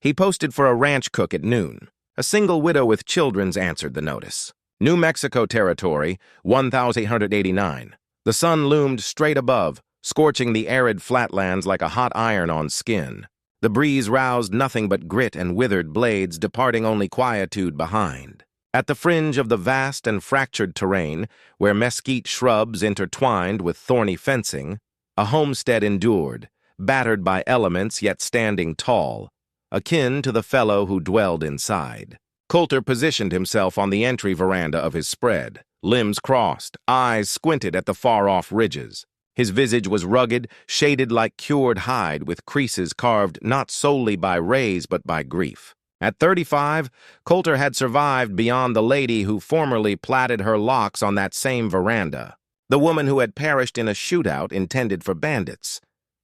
He posted for a ranch cook at noon. A single widow with children answered the notice. New Mexico territory, 1,889. The sun loomed straight above, scorching the arid flatlands like a hot iron on skin. The breeze roused nothing but grit and withered blades, departing only quietude behind. At the fringe of the vast and fractured terrain, where mesquite shrubs intertwined with thorny fencing, a homestead endured, battered by elements yet standing tall, akin to the fellow who dwelled inside. Coulter positioned himself on the entry veranda of his spread, limbs crossed, eyes squinted at the far-off ridges. His visage was rugged, shaded like cured hide, with creases carved not solely by rays but by grief. At 35, Coulter had survived beyond the lady who formerly plaited her locks on that same veranda, the woman who had perished in a shootout intended for bandits.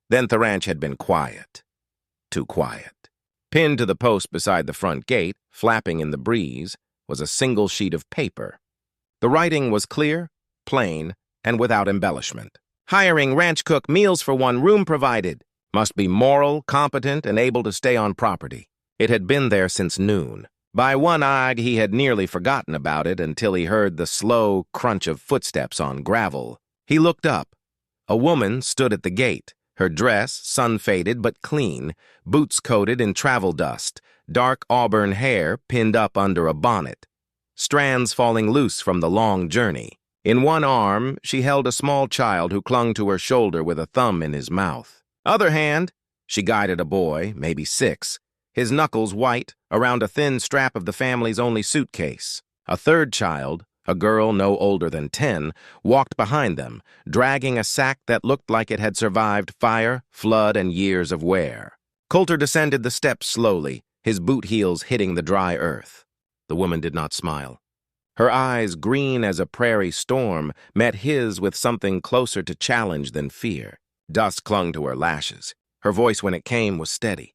Then the ranch had been quiet. Too quiet. Pinned to the post beside the front gate, flapping in the breeze, was a single sheet of paper. The writing was clear, plain, and without embellishment. Hiring ranch cook, meals for one, room provided. Must be moral, competent, and able to stay on property. It had been there since noon. By one-eyed, he had nearly forgotten about it until he heard the slow crunch of footsteps on gravel. He looked up. A woman stood at the gate, her dress sun-faded but clean, boots coated in travel dust, dark auburn hair pinned up under a bonnet, strands falling loose from the long journey. In one arm, she held a small child who clung to her shoulder with a thumb in his mouth. Other hand, she guided a boy, maybe 6, his knuckles white, around a thin strap of the family's only suitcase. A third child, a girl no older than 10, walked behind them, dragging a sack that looked like it had survived fire, flood, and years of wear. Coulter descended the steps slowly, his boot heels hitting the dry earth. The woman did not smile. Her eyes, green as a prairie storm, met his with something closer to challenge than fear. Dust clung to her lashes. Her voice, when it came, was steady.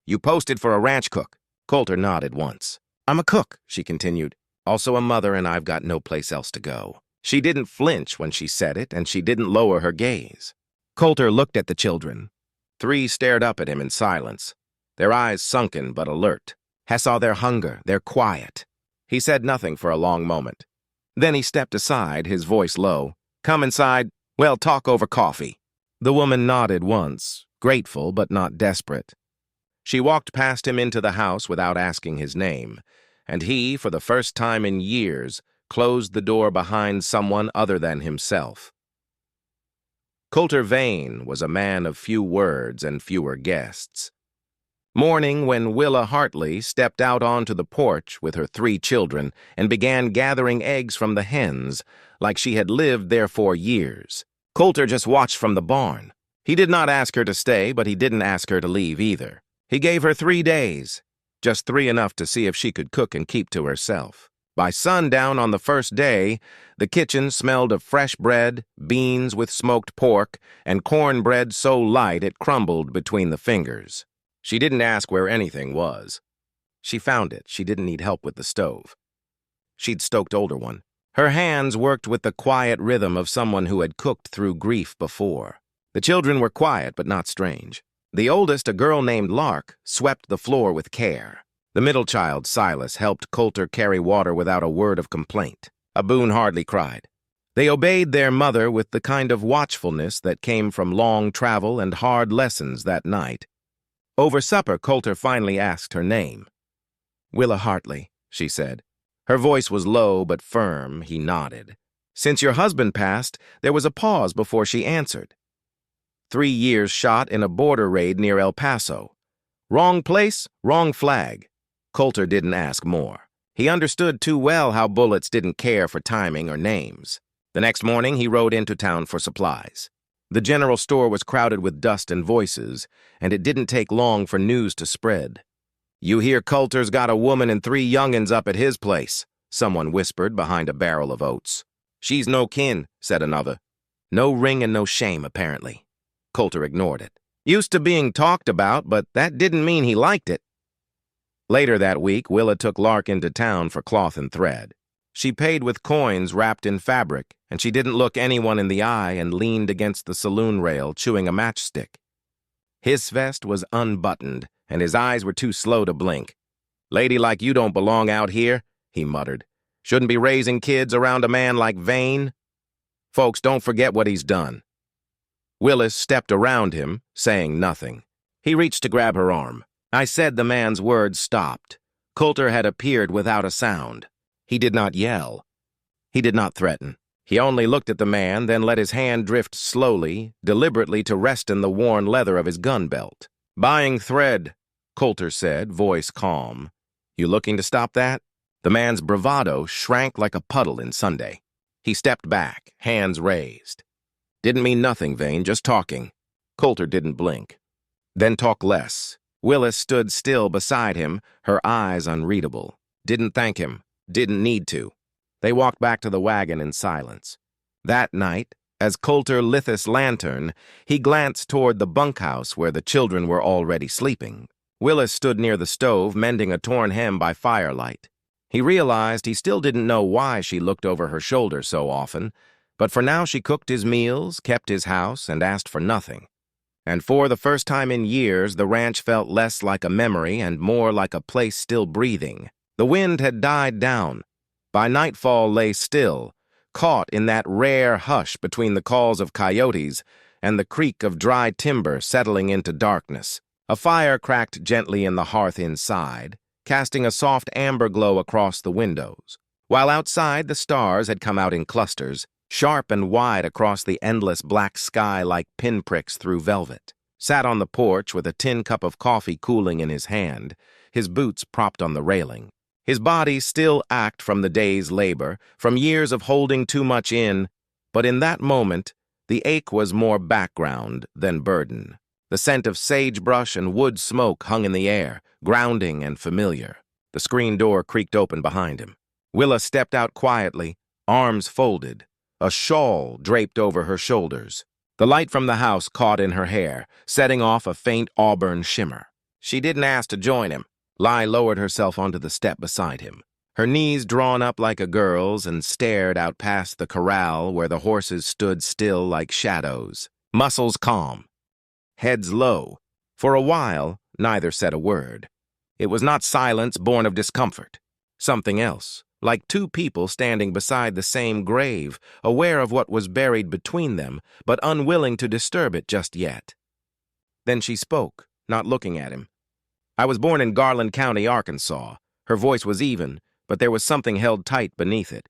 "You posted for a ranch cook." Coulter nodded once. "I'm a cook," she continued. "Also a mother, and I've got no place else to go." She didn't flinch when she said it, and she didn't lower her gaze. Coulter looked at the children. 3 stared up at him in silence, their eyes sunken but alert. He saw their hunger, their quiet. He said nothing for a long moment. Then he stepped aside, his voice low. "Come inside. We'll talk over coffee." The woman nodded once, grateful but not desperate. She walked past him into the house without asking his name, and he, for the first time in years, closed the door behind someone other than himself. Coulter Vane was a man of few words and fewer guests. Morning when Willa Hartley stepped out onto the porch with her 3 children and began gathering eggs from the hens like she had lived there for years. Coulter just watched from the barn. He did not ask her to stay, but he didn't ask her to leave either. He gave her 3 days, just 3 enough to see if she could cook and keep to herself. By sundown on the first day, the kitchen smelled of fresh bread, beans with smoked pork, and cornbread so light it crumbled between the fingers. She didn't ask where anything was. She found it. She didn't need help with the stove. She'd stoked older one. Her hands worked with the quiet rhythm of someone who had cooked through grief before. The children were quiet but not strange. The oldest, a girl named Lark, swept the floor with care. The middle child, Silas, helped Coulter carry water without a word of complaint. A Boone hardly cried. They obeyed their mother with the kind of watchfulness that came from long travel and hard lessons that night. Over supper, Coulter finally asked her name. "Willa Hartley," she said. Her voice was low but firm. He nodded. "Since your husband passed, there was a pause before she answered. 3 years shot in a border raid near El Paso. Wrong place, wrong flag." Coulter didn't ask more. He understood too well how bullets didn't care for timing or names. The next morning, he rode into town for supplies. The general store was crowded with dust and voices, and it didn't take long for news to spread. "You hear Coulter's got a woman and 3 young'uns up at his place," someone whispered behind a barrel of oats. "She's no kin," said another. No ring and no shame, apparently. Coulter ignored it. Used to being talked about, but that didn't mean he liked it. Later that week, Willa took Lark into town for cloth and thread. She paid with coins wrapped in fabric, and she didn't look anyone in the eye and leaned against the saloon rail, chewing a matchstick. His vest was unbuttoned, and his eyes were too slow to blink. "Lady like you don't belong out here," he muttered. "Shouldn't be raising kids around a man like Vane. Folks, don't forget what he's done." Willis stepped around him, saying nothing. He reached to grab her arm. I said the man's words stopped. Coulter had appeared without a sound. He did not yell. He did not threaten. He only looked at the man, then let his hand drift slowly, deliberately to rest in the worn leather of his gun belt. "Buying thread," Coulter said, voice calm. "You looking to stop that?" The man's bravado shrank like a puddle in Sunday. He stepped back, hands raised. "Didn't mean nothing, Vane, just talking." Coulter didn't blink. "Then talk less." Willis stood still beside him, her eyes unreadable. Didn't thank him. Didn't need to. They walked back to the wagon in silence. That night, as Coulter lit his lantern, he glanced toward the bunkhouse where the children were already sleeping. Willis stood near the stove, mending a torn hem by firelight. He realized he still didn't know why she looked over her shoulder so often, but for now she cooked his meals, kept his house, and asked for nothing. And for the first time in years, the ranch felt less like a memory and more like a place still breathing. The wind had died down. By nightfall lay still, caught in that rare hush between the calls of coyotes and the creak of dry timber settling into darkness. A fire cracked gently in the hearth inside, casting a soft amber glow across the windows, while outside the stars had come out in clusters, sharp and wide across the endless black sky like pinpricks through velvet. Sat on the porch with a tin cup of coffee cooling in his hand, his boots propped on the railing. His body still ached from the day's labor, from years of holding too much in, but in that moment, the ache was more background than burden. The scent of sagebrush and wood smoke hung in the air, grounding and familiar. The screen door creaked open behind him. Willa stepped out quietly, arms folded, a shawl draped over her shoulders. The light from the house caught in her hair, setting off a faint auburn shimmer. She didn't ask to join him. Lai lowered herself onto the step beside him, her knees drawn up like a girl's, and stared out past the corral where the horses stood still like shadows, muscles calm, heads low. For a while, neither said a word. It was not silence born of discomfort. Something else, like two people standing beside the same grave, aware of what was buried between them, but unwilling to disturb it just yet. Then she spoke, not looking at him. "I was born in Garland County, Arkansas." Her voice was even, but there was something held tight beneath it.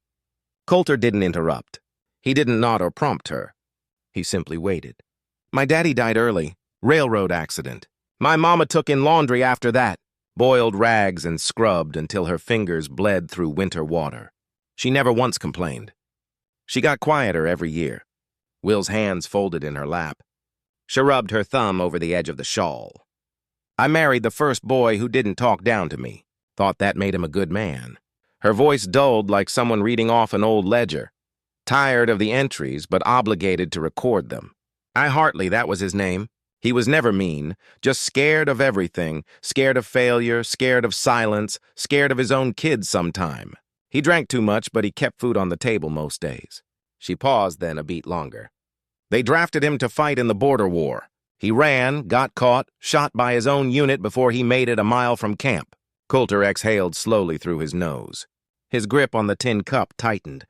Coulter didn't interrupt. He didn't nod or prompt her. He simply waited. "My daddy died early. Railroad accident. My mama took in laundry after that. Boiled rags and scrubbed until her fingers bled through winter water. She never once complained. She got quieter every year." Will's hands folded in her lap. She rubbed her thumb over the edge of the shawl. "I married the first boy who didn't talk down to me. Thought that made him a good man." Her voice dulled like someone reading off an old ledger. Tired of the entries, but obligated to record them. Hartley, that was his name. He was never mean, just scared of everything, scared of failure, scared of silence, scared of his own kids sometime. He drank too much, but he kept food on the table most days. She paused then a beat longer. "They drafted him to fight in the border war. He ran, got caught, shot by his own unit before he made it a mile from camp." Coulter exhaled slowly through his nose. His grip on the tin cup tightened.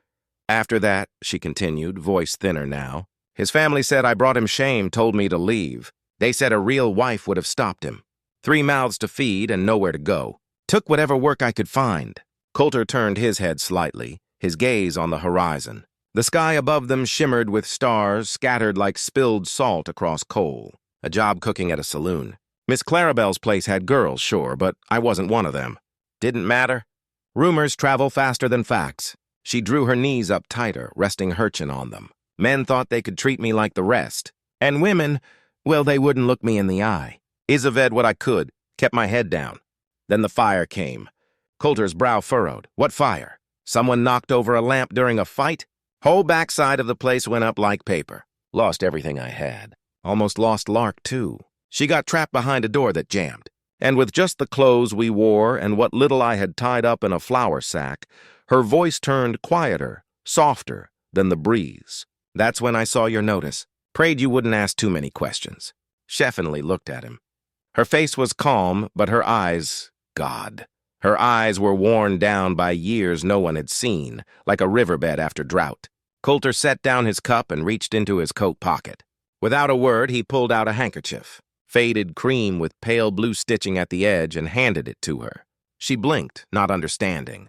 "After that," she continued, voice thinner now, "his family said I brought him shame, told me to leave. They said a real wife would have stopped him. 3 mouths to feed and nowhere to go. Took whatever work I could find." Coulter turned his head slightly, his gaze on the horizon. The sky above them shimmered with stars scattered like spilled salt across coal. A job cooking at a saloon. Miss Clarabelle's place had girls, sure, but I wasn't one of them. Didn't matter. Rumors travel faster than facts. She drew her knees up tighter, resting her chin on them. Men thought they could treat me like the rest. And women, well, they wouldn't look me in the eye. Isaved what I could, kept my head down. Then the fire came. Coulter's brow furrowed. What fire? Someone knocked over a lamp during a fight? Whole backside of the place went up like paper. Lost everything I had. Almost lost Lark, too. She got trapped behind a door that jammed. And with just the clothes we wore and what little I had tied up in a flour sack, her voice turned quieter, softer than the breeze. "That's when I saw your notice. Prayed you wouldn't ask too many questions." Sheffenly looked at him. Her face was calm, but her eyes, God. Her eyes were worn down by years no one had seen, like a riverbed after drought. Coulter set down his cup and reached into his coat pocket. Without a word, he pulled out a handkerchief, faded cream with pale blue stitching at the edge, and handed it to her. She blinked, not understanding.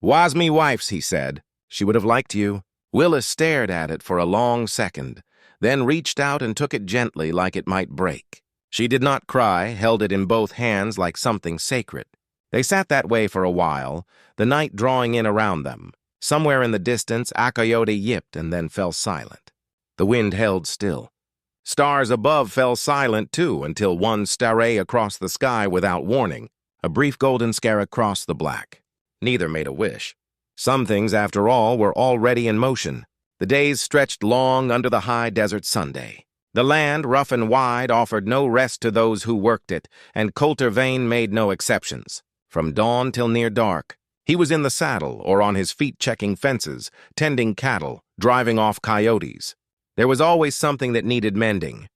"Was me wife's," he said. "She would have liked you." Willa stared at it for a long second, then reached out and took it gently like it might break. She did not cry, held it in both hands like something sacred. They sat that way for a while, the night drawing in around them. Somewhere in the distance, a coyote yipped and then fell silent. The wind held still. Stars above fell silent, too, until one starray across the sky without warning. A brief golden scare across the black. Neither made a wish. Some things, after all, were already in motion. The days stretched long under the high desert Sunday. The land, rough and wide, offered no rest to those who worked it, and Coulter Vane made no exceptions. From dawn till near dark, he was in the saddle or on his feet checking fences, tending cattle, driving off coyotes. There was always something that needed mending.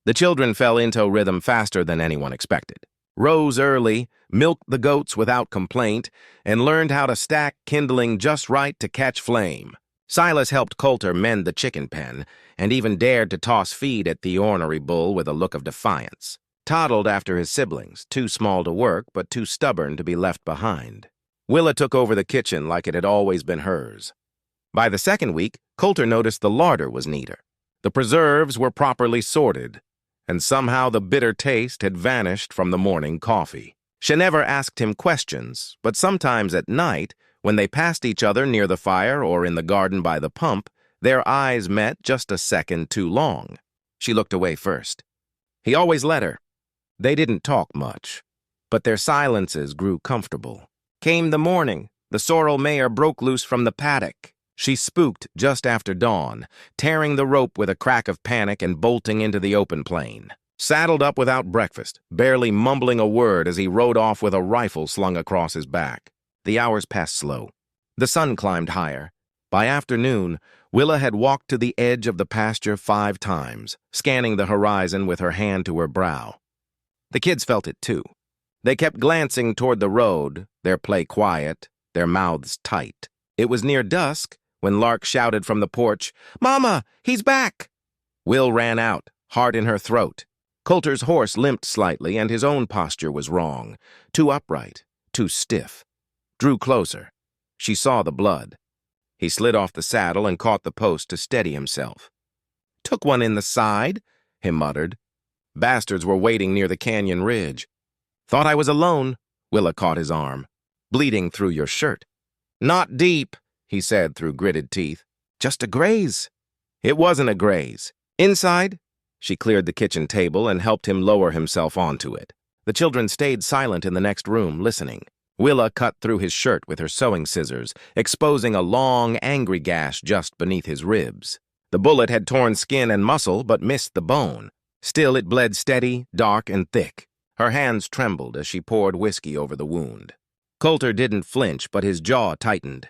The children fell into rhythm faster than anyone expected. Rose early, milked the goats without complaint, and learned how to stack kindling just right to catch flame. Silas helped Coulter mend the chicken pen, and even dared to toss feed at the ornery bull with a look of defiance. Toddled after his siblings, too small to work but too stubborn to be left behind. Willa took over the kitchen like it had always been hers. By the second week, Coulter noticed the larder was neater. The preserves were properly sorted, and somehow the bitter taste had vanished from the morning coffee. She never asked him questions, but sometimes at night, when they passed each other near the fire or in the garden by the pump, their eyes met just a second too long. She looked away first. He always let her. They didn't talk much, but their silences grew comfortable. Came the morning. The sorrel mare broke loose from the paddock. She spooked just after dawn, tearing the rope with a crack of panic and bolting into the open plain. Saddled up without breakfast, barely mumbling a word as he rode off with a rifle slung across his back. The hours passed slow. The sun climbed higher. By afternoon, Willa had walked to the edge of the pasture 5 times, scanning the horizon with her hand to her brow. The kids felt it too. They kept glancing toward the road, their play quiet, their mouths tight. It was near dusk when Lark shouted from the porch, "Mama, he's back!" Will ran out, heart in her throat. Coulter's horse limped slightly, and his own posture was wrong, too upright, too stiff. Drew closer. She saw the blood. He slid off the saddle and caught the post to steady himself. "Took one in the side," he muttered. Bastards were waiting near the canyon ridge. "Thought I was alone." Willa caught his arm. "Bleeding through your shirt." "Not deep," he said through gritted teeth. "Just a graze." It wasn't a graze. "Inside?" She cleared the kitchen table and helped him lower himself onto it. The children stayed silent in the next room, listening. Willa cut through his shirt with her sewing scissors, exposing a long, angry gash just beneath his ribs. The bullet had torn skin and muscle, but missed the bone. Still, it bled steady, dark, and thick. Her hands trembled as she poured whiskey over the wound. Coulter didn't flinch, but his jaw tightened.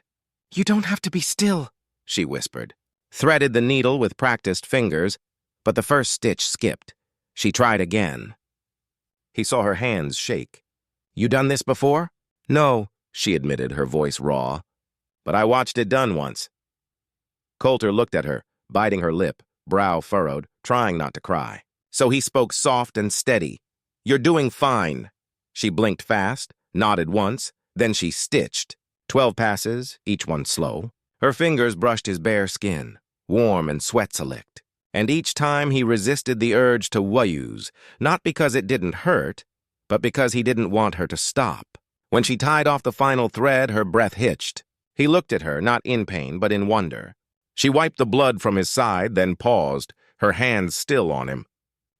"You don't have to be still," she whispered. Threaded the needle with practiced fingers, but the first stitch skipped. She tried again. He saw her hands shake. "You done this before?" "No," she admitted, her voice raw. "But I watched it done once." Coulter looked at her, biting her lip, brow furrowed, trying not to cry. So he spoke soft and steady. "You're doing fine." She blinked fast, nodded once, then she stitched. 12 passes, each one slow. Her fingers brushed his bare skin, warm and sweat-slicked. And each time he resisted the urge to wayuse, not because it didn't hurt, but because he didn't want her to stop. When she tied off the final thread, her breath hitched. He looked at her, not in pain, but in wonder. She wiped the blood from his side, then paused, her hands still on him.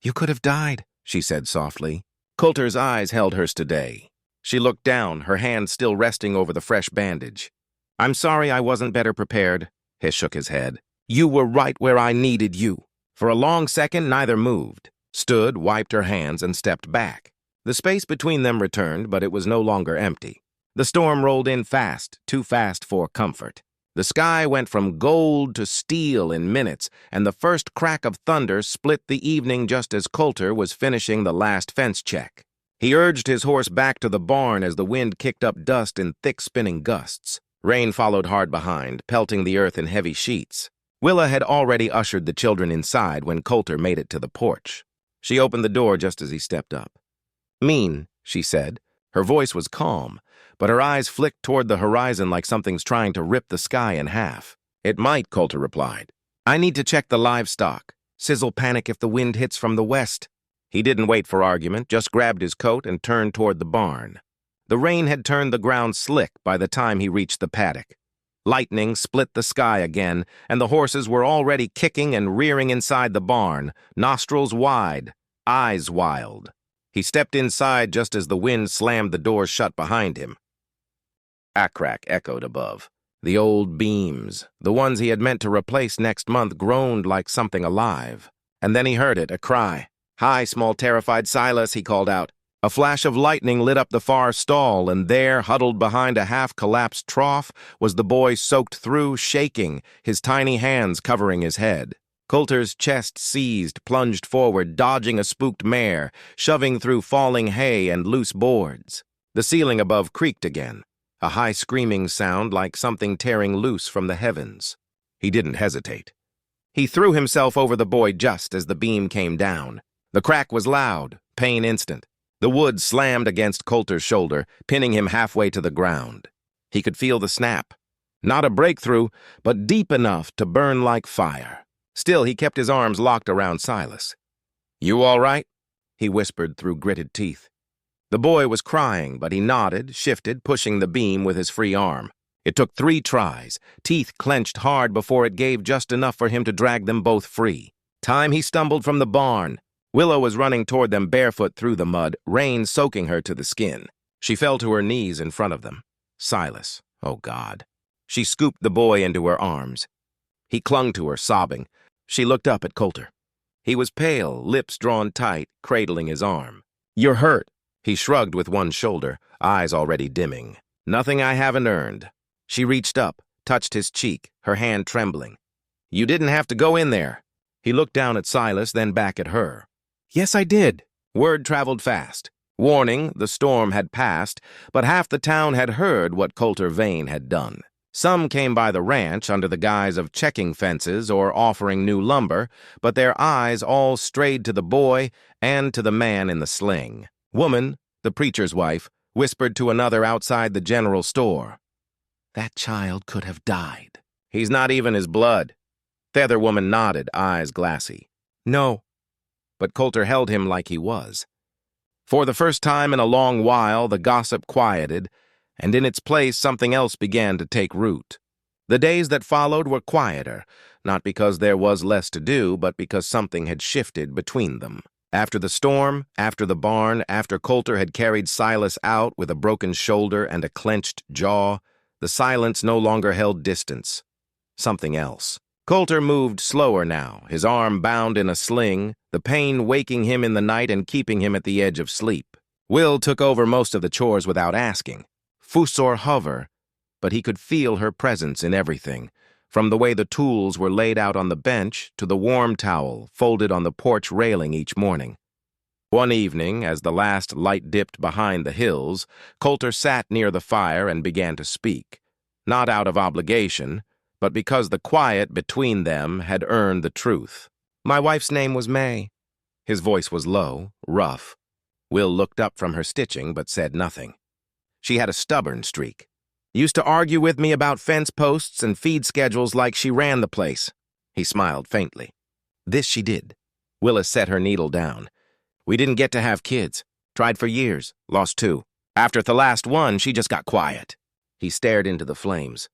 "You could have died," she said softly. Coulter's eyes held hers today. She looked down, her hand still resting over the fresh bandage. "I'm sorry I wasn't better prepared," he shook his head. "You were right where I needed you." For a long second, neither moved, stood, wiped her hands, and stepped back. The space between them returned, but it was no longer empty. The storm rolled in fast, too fast for comfort. The sky went from gold to steel in minutes, and the first crack of thunder split the evening just as Coulter was finishing the last fence check. He urged his horse back to the barn as the wind kicked up dust in thick spinning gusts. Rain followed hard behind, pelting the earth in heavy sheets. Willa had already ushered the children inside when Coulter made it to the porch. She opened the door just as he stepped up. "Mean," she said. Her voice was calm, but her eyes flicked toward the horizon like something's trying to rip the sky in half. "It might," Coulter replied. "I need to check the livestock. Sizzle panic if the wind hits from the west." He didn't wait for argument, just grabbed his coat and turned toward the barn. The rain had turned the ground slick by the time he reached the paddock. Lightning split the sky again, and the horses were already kicking and rearing inside the barn, nostrils wide, eyes wild. He stepped inside just as the wind slammed the door shut behind him. A crack echoed above. The old beams, the ones he had meant to replace next month, groaned like something alive. And then he heard it, a cry. "Hi, small terrified Silas," he called out. A flash of lightning lit up the far stall, and there, huddled behind a half-collapsed trough, was the boy soaked through, shaking, his tiny hands covering his head. Coulter's chest seized, plunged forward, dodging a spooked mare, shoving through falling hay and loose boards. The ceiling above creaked again, a high screaming sound like something tearing loose from the heavens. He didn't hesitate. He threw himself over the boy just as the beam came down. The crack was loud, pain instant. The wood slammed against Coulter's shoulder, pinning him halfway to the ground. He could feel the snap. Not a breakthrough, but deep enough to burn like fire. Still, he kept his arms locked around Silas. "You all right?" he whispered through gritted teeth. The boy was crying, but he nodded, shifted, pushing the beam with his free arm. It took 3 tries, teeth clenched hard before it gave just enough for him to drag them both free. Time he stumbled from the barn. Willow was running toward them barefoot through the mud, rain soaking her to the skin. She fell to her knees in front of them. Silas, oh God. She scooped the boy into her arms. He clung to her, sobbing. She looked up at Coulter. He was pale, lips drawn tight, cradling his arm. "You're hurt." He shrugged with one shoulder, eyes already dimming. "Nothing I haven't earned." She reached up, touched his cheek, her hand trembling. "You didn't have to go in there." He looked down at Silas, then back at her. "Yes, I did." Word traveled fast. Warning, the storm had passed, but half the town had heard what Coulter Vane had done. Some came by the ranch under the guise of checking fences or offering new lumber, but their eyes all strayed to the boy and to the man in the sling. Woman, the preacher's wife, whispered to another outside the general store. "That child could have died." "He's not even his blood." The other woman nodded, eyes glassy. "No." But Coulter held him like he was. For the first time in a long while, the gossip quieted, and in its place something else began to take root. The days that followed were quieter, not because there was less to do, but because something had shifted between them. After the storm, after the barn, after Coulter had carried Silas out with a broken shoulder and a clenched jaw, the silence no longer held distance. Something else. Coulter moved slower now, his arm bound in a sling, the pain waking him in the night and keeping him at the edge of sleep. Will took over most of the chores without asking. Fusor hover, but he could feel her presence in everything, from the way the tools were laid out on the bench to the warm towel folded on the porch railing each morning. One evening, as the last light dipped behind the hills, Coulter sat near the fire and began to speak, not out of obligation, but because the quiet between them had earned the truth. "My wife's name was May." His voice was low, rough. Will looked up from her stitching but said nothing. She had a stubborn streak. Used to argue with me about fence posts and feed schedules like she ran the place. He smiled faintly. This she did. Willa set her needle down. We didn't get to have kids. Tried for years. Lost 2. After the last one, she just got quiet. He stared into the flames.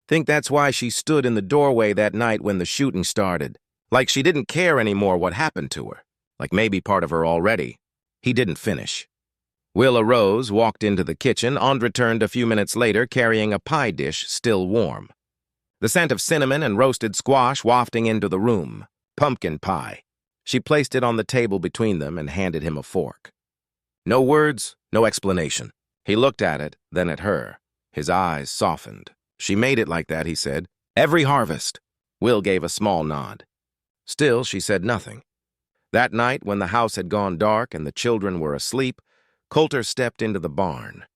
Think that's why she stood in the doorway that night when the shooting started. Like she didn't care anymore what happened to her. Like maybe part of her already. He didn't finish. Will arose, walked into the kitchen, and returned a few minutes later carrying a pie dish still warm. The scent of cinnamon and roasted squash wafting into the room. Pumpkin pie. She placed it on the table between them and handed him a fork. No words, no explanation. He looked at it, then at her. His eyes softened. She made it like that, he said. Every harvest. Will gave a small nod. Still, she said nothing. That night, when the house had gone dark and the children were asleep, Coulter stepped into the barn.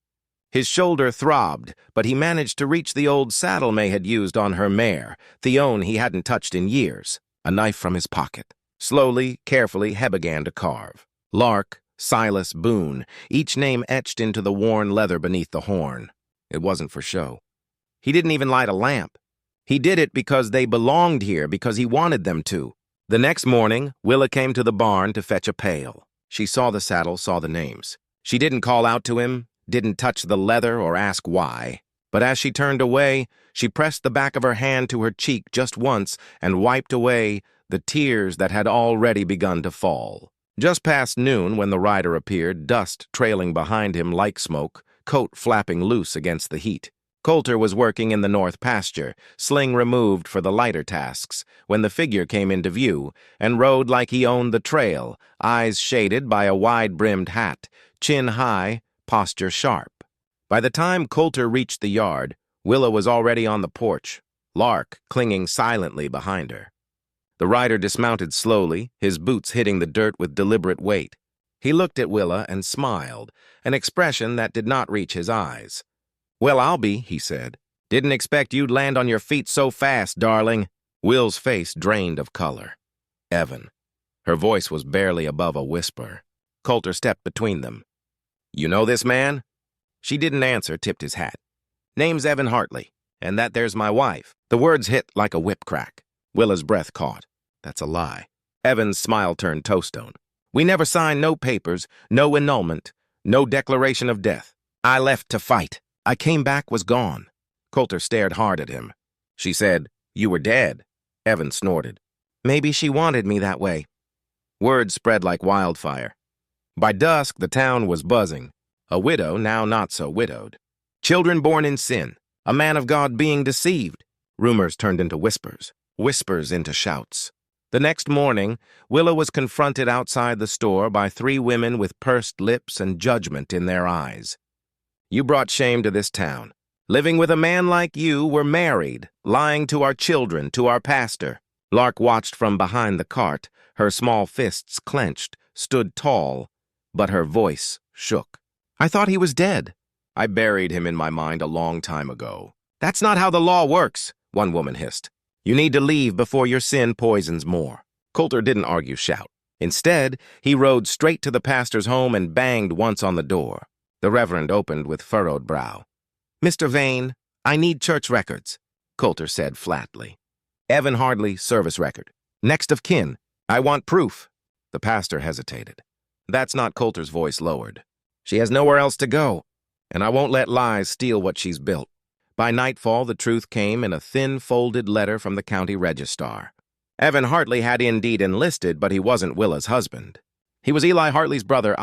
His shoulder throbbed, but he managed to reach the old saddle May had used on her mare, the own he hadn't touched in years, a knife from his pocket. Slowly, carefully, he began to carve. Lark, Silas, Boone, each name etched into the worn leather beneath the horn. It wasn't for show. He didn't even light a lamp. He did it because they belonged here, because he wanted them to. The next morning, Willa came to the barn to fetch a pail. She saw the saddle, saw the names. She didn't call out to him, didn't touch the leather or ask why. But as she turned away, she pressed the back of her hand to her cheek just once and wiped away the tears that had already begun to fall. Just past noon, when the rider appeared, dust trailing behind him like smoke, coat flapping loose against the heat. Coulter was working in the north pasture, sling removed for the lighter tasks, when the figure came into view and rode like he owned the trail, eyes shaded by a wide-brimmed hat, chin high, posture sharp. By the time Coulter reached the yard, Willa was already on the porch, Lark clinging silently behind her. The rider dismounted slowly, his boots hitting the dirt with deliberate weight. He looked at Willa and smiled, an expression that did not reach his eyes. "Well, I'll be," he said. "Didn't expect you'd land on your feet so fast, darling." Will's face drained of color. Evan. Her voice was barely above a whisper. Coulter stepped between them. "You know this man?" She didn't answer, tipped his hat. "Name's Evan Hartley, and that there's my wife." The words hit like a whip crack. Willa's breath caught. That's a lie. Evan's smile turned toastone. "We never signed no papers, no annulment, no declaration of death. I left to fight. I came back, was gone." Coulter stared hard at him. She said, "You were dead." Evan snorted. "Maybe she wanted me that way." Word spread like wildfire. By dusk, the town was buzzing. A widow, now not so widowed. Children born in sin. A man of God being deceived. Rumors turned into whispers. Whispers into shouts. The next morning, Willa was confronted outside the store by 3 women with pursed lips and judgment in their eyes. "You brought shame to this town. Living with a man like you, we're married, lying to our children, to our pastor." Lark watched from behind the cart, her small fists clenched, stood tall, but her voice shook. "I thought he was dead." "I buried him in my mind a long time ago." "That's not how the law works," one woman hissed. "You need to leave before your sin poisons more." Coulter didn't argue shout. Instead, he rode straight to the pastor's home and banged once on the door. The Reverend opened with furrowed brow. "Mr. Vane, I need church records," Coulter said flatly. "Evan Hartley, service record. Next of kin. I want proof." The pastor hesitated. That's not Coulter's voice lowered. "She has nowhere else to go, and I won't let lies steal what she's built." By nightfall, the truth came in a thin, folded letter from the county registrar. Evan Hartley had indeed enlisted, but he wasn't Willa's husband. He was Eli Hartley's brother,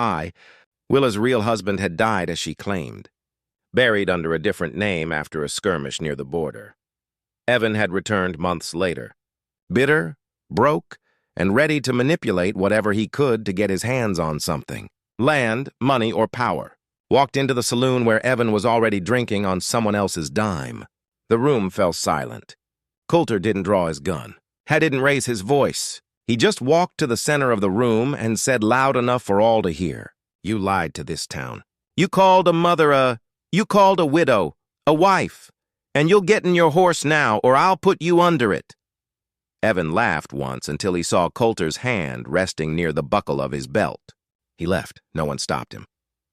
Willa's real husband had died as she claimed, buried under a different name after a skirmish near the border. Evan had returned months later, bitter, broke, and ready to manipulate whatever he could to get his hands on something. Land, money, or power. Walked into the saloon where Evan was already drinking on someone else's dime. The room fell silent. Coulter didn't draw his gun. Didn't raise his voice. He just walked to the center of the room and said loud enough for all to hear. "You lied to this town. You called a mother you called a widow, a wife, and you'll get in your horse now or I'll put you under it." Evan laughed once until he saw Coulter's hand resting near the buckle of his belt. He left. No one stopped him.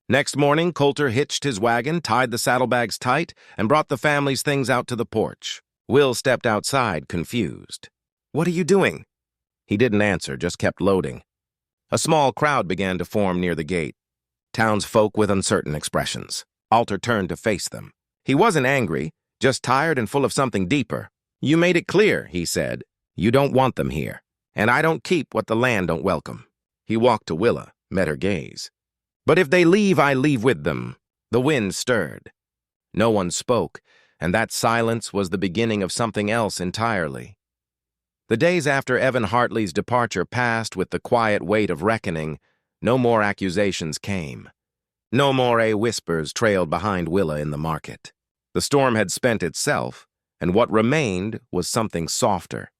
Next morning, Coulter hitched his wagon, tied the saddlebags tight, and brought the family's things out to the porch. Will stepped outside, confused. "What are you doing?" He didn't answer, just kept loading. A small crowd began to form near the gate. Townsfolk with uncertain expressions. Alter turned to face them. He wasn't angry, just tired and full of something deeper. "You made it clear," he said. "You don't want them here, and I don't keep what the land don't welcome." He walked to Willa, met her gaze. "But if they leave, I leave with them." The wind stirred. No one spoke, and that silence was the beginning of something else entirely. The days after Evan Hartley's departure passed with the quiet weight of reckoning. No more accusations came. No more whispers trailed behind Willa in the market. The storm had spent itself, and what remained was something softer.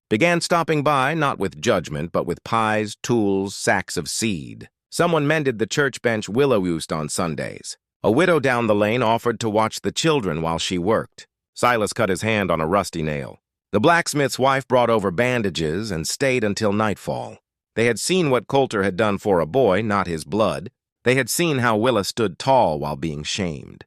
Began stopping by, not with judgment, but with pies, tools, sacks of seed. Someone mended the church bench willow used on Sundays. A widow down the lane offered to watch the children while she worked. Silas cut his hand on a rusty nail. The blacksmith's wife brought over bandages and stayed until nightfall. They had seen what Coulter had done for a boy, not his blood. They had seen how Willa stood tall while being shamed.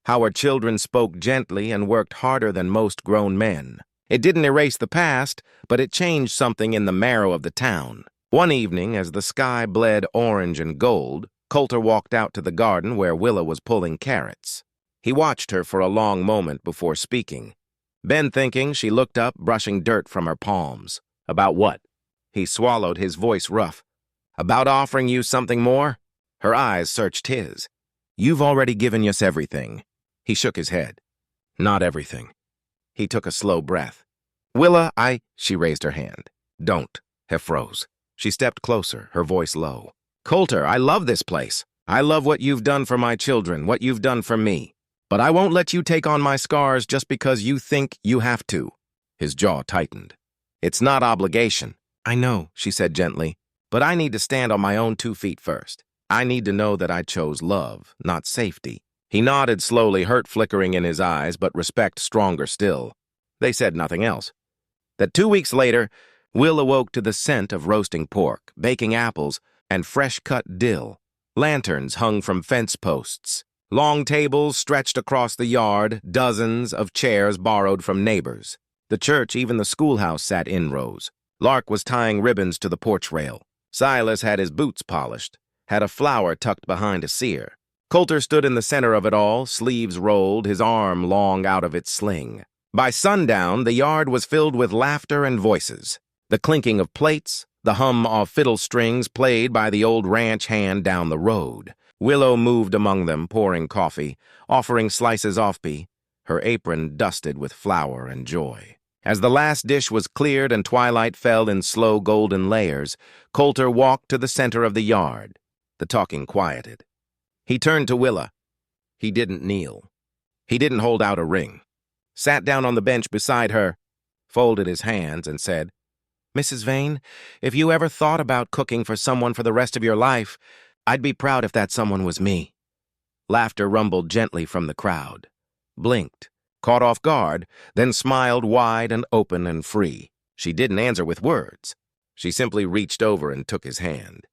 How her children spoke gently and worked harder than most grown men. It didn't erase the past, but it changed something in the marrow of the town. One evening, as the sky bled orange and gold, Coulter walked out to the garden where Willa was pulling carrots. He watched her for a long moment before speaking. Ben thinking, she looked up, brushing dirt from her palms. About what? He swallowed, his voice rough. About offering you something more? Her eyes searched his. You've already given us everything. He shook his head. Not everything. He took a slow breath. Willa, she raised her hand. Don't. He froze. She stepped closer, her voice low. Coulter, I love this place. I love what you've done for my children, what you've done for me. But I won't let you take on my scars just because you think you have to. His jaw tightened. It's not obligation. I know, she said gently, but I need to stand on my own 2 feet first. I need to know that I chose love, not safety. He nodded slowly, hurt flickering in his eyes, but respect stronger still. They said nothing else. That 2 weeks later, Will awoke to the scent of roasting pork, baking apples, and fresh-cut dill. Lanterns hung from fence posts. Long tables stretched across the yard, dozens of chairs borrowed from neighbors. The church, even the schoolhouse, sat in rows. Lark was tying ribbons to the porch rail. Silas had his boots polished, had a flower tucked behind a sear. Coulter stood in the center of it all, sleeves rolled, his arm long out of its sling. By sundown, the yard was filled with laughter and voices. The clinking of plates, the hum of fiddle strings played by the old ranch hand down the road. Willow moved among them, pouring coffee, offering slices offbee, her apron dusted with flour and joy. As the last dish was cleared and twilight fell in slow golden layers, Coulter walked to the center of the yard. The talking quieted. He turned to Willa. He didn't kneel. He didn't hold out a ring. Sat down on the bench beside her, folded his hands, and said, Mrs. Vane, if you ever thought about cooking for someone for the rest of your life, I'd be proud if that someone was me. Laughter rumbled gently from the crowd. Blinked, caught off guard, then smiled wide and open and free. She didn't answer with words. She simply reached over and took his hand.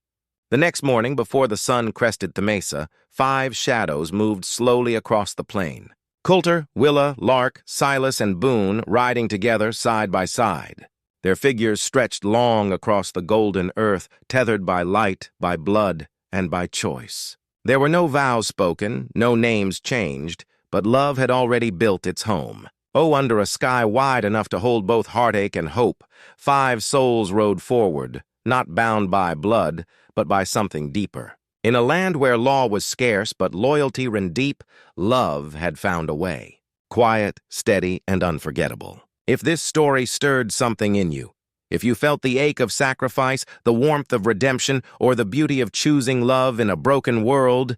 The next morning, before the sun crested the mesa, 5 shadows moved slowly across the plain. Coulter, Willa, Lark, Silas, and Boone riding together side by side. Their figures stretched long across the golden earth, tethered by light, by blood, and by choice. There were no vows spoken, no names changed, but love had already built its home. Oh, under a sky wide enough to hold both heartache and hope, 5 souls rode forward, not bound by blood, but by something deeper. In a land where law was scarce but loyalty ran deep, love had found a way. Quiet, steady, and unforgettable. If this story stirred something in you, if you felt the ache of sacrifice, the warmth of redemption, or the beauty of choosing love in a broken world,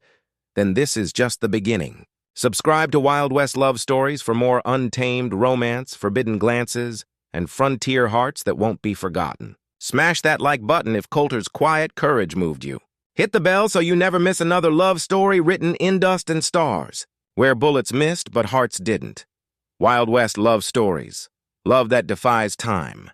then this is just the beginning. Subscribe to Wild West Love Stories for more untamed romance, forbidden glances, and frontier hearts that won't be forgotten. Smash that like button if Coulter's quiet courage moved you. Hit the bell so you never miss another love story written in dust and stars, where bullets missed but hearts didn't. Wild West Love Stories. Love that defies time.